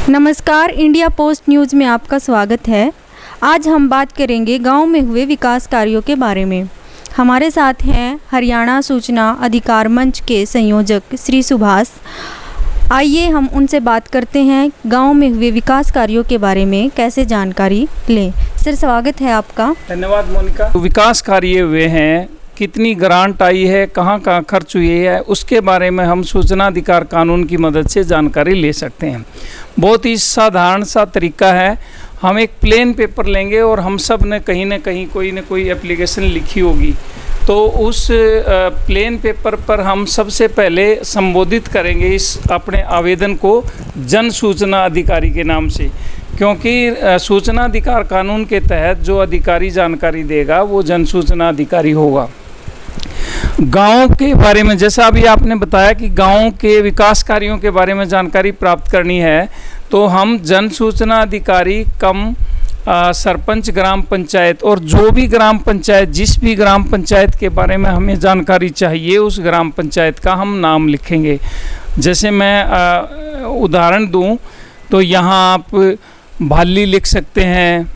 नमस्कार, India post news में आपका स्वागत है। आज हम बात करेंगे गांव में हुए विकास कार्यों के बारे में। हमारे साथ हैं हरियाणा सूचना अधिकार मंच के संयोजक श्री सुभाष। आइए हम उनसे बात करते हैं गांव में हुए विकास कार्यों के बारे में कैसे जानकारी लें। सर, स्वागत है आपका। धन्यवाद मोनिका। विकास कार्य हुए हैं, कितनी ग्रांट आई है, कहाँ कहाँ खर्च हुई है, उसके बारे में हम सूचना अधिकार कानून की मदद से जानकारी ले सकते हैं। बहुत ही साधारण सा तरीका है। हम एक प्लेन पेपर लेंगे और हम सब ने कहीं ना कहीं कोई ना कोई एप्लीकेशन लिखी होगी, तो उस प्लेन पेपर पर हम सबसे पहले संबोधित करेंगे इस अपने आवेदन को जन सूचना अधिकारी के नाम से, क्योंकि सूचना अधिकार कानून के तहत जो अधिकारी जानकारी देगा वो जन सूचना अधिकारी होगा। गांव के बारे में, जैसा अभी आपने बताया कि गांव के विकास कार्यों के बारे में जानकारी प्राप्त करनी है, तो हम जन सूचना अधिकारी कम सरपंच ग्राम पंचायत और जो भी ग्राम पंचायत, जिस भी ग्राम पंचायत के बारे में हमें जानकारी चाहिए, उस ग्राम पंचायत का हम नाम लिखेंगे। जैसे मैं उदाहरण दूं तो यहाँ आप भाली लिख सकते हैं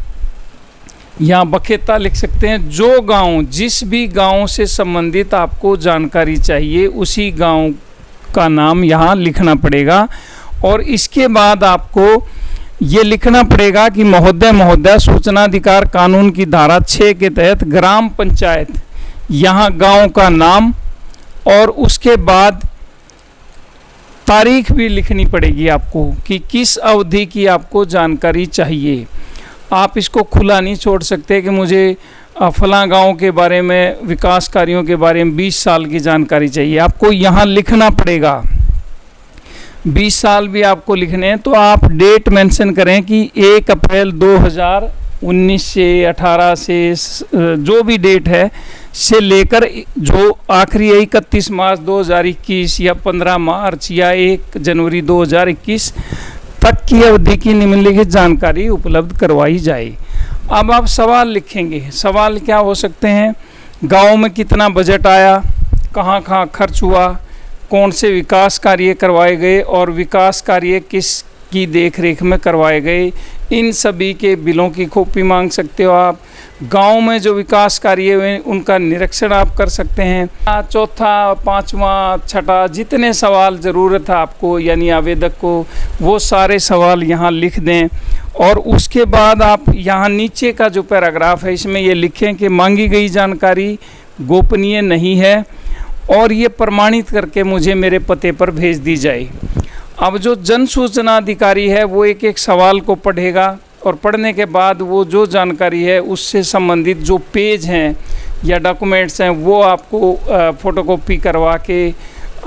या बखेता लिख सकते हैं। जो गांव, जिस भी गांव से संबंधित आपको जानकारी चाहिए, उसी गांव का नाम यहाँ लिखना पड़ेगा। और इसके बाद आपको ये लिखना पड़ेगा कि महोदय सूचना अधिकार कानून की धारा 6 के तहत ग्राम पंचायत, यहाँ गांव का नाम, और उसके बाद तारीख भी लिखनी पड़ेगी आपको कि किस अवधि की आपको जानकारी चाहिए। आप इसको खुला नहीं छोड़ सकते कि मुझे फलां गांव के बारे में, विकास कार्यों के बारे में 20 साल की जानकारी चाहिए। आपको यहाँ लिखना पड़ेगा। 20 साल भी आपको लिखने हैं तो आप डेट मेंशन करें कि 1 अप्रैल 2019 से 18 से जो भी डेट है से लेकर जो आखिरी 31 मार्च 2021 या 15 मार्च या 1 जनवरी 2021 तक की अवधि की निम्नलिखित जानकारी उपलब्ध करवाई जाए। अब आप सवाल लिखेंगे। सवाल क्या हो सकते हैं? गांव में कितना बजट आया, कहाँ कहाँ खर्च हुआ, कौन से विकास कार्य करवाए गए और विकास कार्य किस की देखरेख में करवाए गए, इन सभी के बिलों की कॉपी मांग सकते हो आप। गांव में जो विकास कार्य हुए उनका निरीक्षण आप कर सकते हैं। चौथा, पांचवा, छठा, जितने सवाल ज़रूरत है आपको यानी आवेदक को, वो सारे सवाल यहाँ लिख दें। और उसके बाद आप यहाँ नीचे का जो पैराग्राफ है इसमें ये लिखें कि मांगी गई जानकारी गोपनीय नहीं है और ये प्रमाणित करके मुझे मेरे पते पर भेज दी जाए। अब जो जन सूचना अधिकारी है वो एक एक सवाल को पढ़ेगा और पढ़ने के बाद वो जो जानकारी है उससे संबंधित जो पेज हैं या डॉक्यूमेंट्स हैं वो आपको फ़ोटोकॉपी करवा के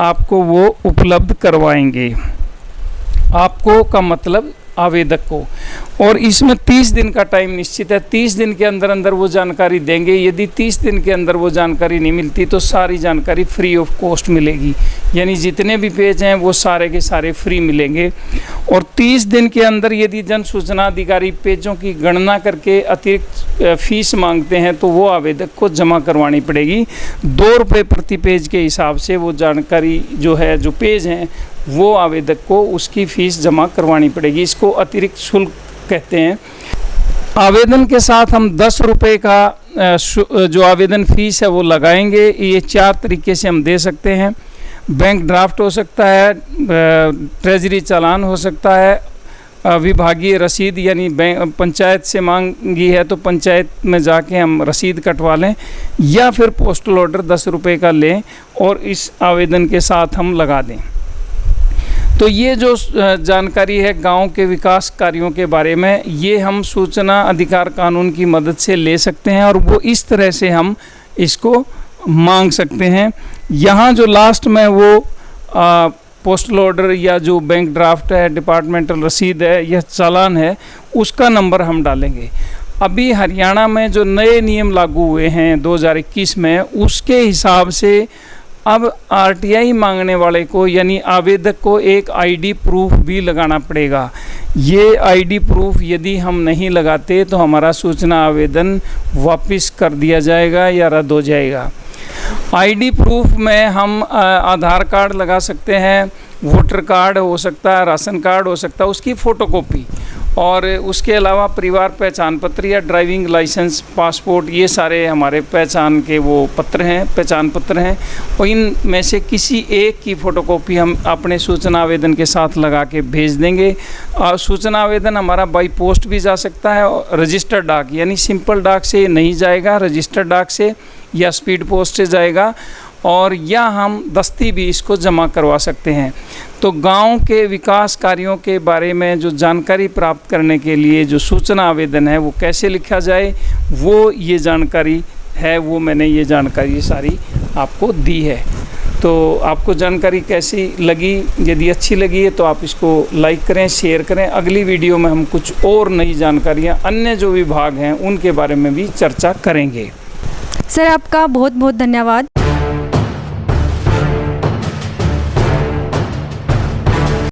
आपको वो उपलब्ध करवाएंगे। आपको का मतलब आवेदक को। और इसमें 30 दिन का टाइम निश्चित है। 30 दिन के अंदर अंदर वो जानकारी देंगे। यदि 30 दिन के अंदर वो जानकारी नहीं मिलती तो सारी जानकारी फ्री ऑफ कॉस्ट मिलेगी, यानी जितने भी पेज हैं वो सारे के सारे फ्री मिलेंगे। और 30 दिन के अंदर यदि जन सूचना अधिकारी पेजों की गणना करके अतिरिक्त फीस मांगते हैं तो वो आवेदक को जमा करवानी पड़ेगी। 2 रुपये प्रति पेज के हिसाब से वो जानकारी जो है, जो पेज हैं, वो आवेदक को उसकी फ़ीस जमा करवानी पड़ेगी। इसको अतिरिक्त शुल्क कहते हैं। आवेदन के साथ हम 10 रुपये का जो आवेदन फ़ीस है वो लगाएंगे। ये 4 तरीके से हम दे सकते हैं। बैंक ड्राफ्ट हो सकता है, ट्रेजरी चालान हो सकता है, विभागीय रसीद यानी बैंक पंचायत से मांगी है तो पंचायत में जाके हम रसीद कटवा लें, या फिर पोस्टल ऑर्डर 10 रुपये का लें और इस आवेदन के साथ हम लगा दें। तो ये जो जानकारी है गांव के विकास कार्यों के बारे में, ये हम सूचना अधिकार कानून की मदद से ले सकते हैं और वो इस तरह से हम इसको मांग सकते हैं। यहाँ जो लास्ट में वो पोस्टल ऑर्डर या जो बैंक ड्राफ्ट है, डिपार्टमेंटल रसीद है या चालान है, उसका नंबर हम डालेंगे। अभी हरियाणा में जो नए नियम लागू हुए हैं 2021 में, उसके हिसाब से अब आरटीआई मांगने वाले को यानी आवेदक को एक आईडी प्रूफ भी लगाना पड़ेगा। ये आईडी प्रूफ यदि हम नहीं लगाते तो हमारा सूचना आवेदन वापस कर दिया जाएगा या रद्द हो जाएगा। आईडी प्रूफ में हम आधार कार्ड लगा सकते हैं, वोटर कार्ड हो सकता है, राशन कार्ड हो सकता है, उसकी फ़ोटोकॉपी, और उसके अलावा परिवार पहचान पत्र या ड्राइविंग लाइसेंस, पासपोर्ट, ये सारे हमारे पहचान के वो पत्र हैं, पहचान पत्र हैं। और इन में से किसी एक की फ़ोटोकॉपी हम अपने सूचना आवेदन के साथ लगा के भेज देंगे। और सूचना आवेदन हमारा बाई पोस्ट भी जा सकता है, और रजिस्टर्ड डाक यानी सिंपल डाक से नहीं जाएगा, रजिस्टर्ड डाक से या स्पीड पोस्ट से जाएगा, और या हम दस्ती भी इसको जमा करवा सकते हैं। तो गांव के विकास कार्यों के बारे में जो जानकारी प्राप्त करने के लिए जो सूचना आवेदन है वो कैसे लिखा जाए, वो ये जानकारी है, वो मैंने ये जानकारी सारी आपको दी है। तो आपको जानकारी कैसी लगी? यदि अच्छी लगी है तो आप इसको लाइक करें, शेयर करें। अगली वीडियो में हम कुछ और नई जानकारियाँ अन्य जो विभाग हैं उनके बारे में भी चर्चा करेंगे। सर, आपका बहुत बहुत धन्यवाद।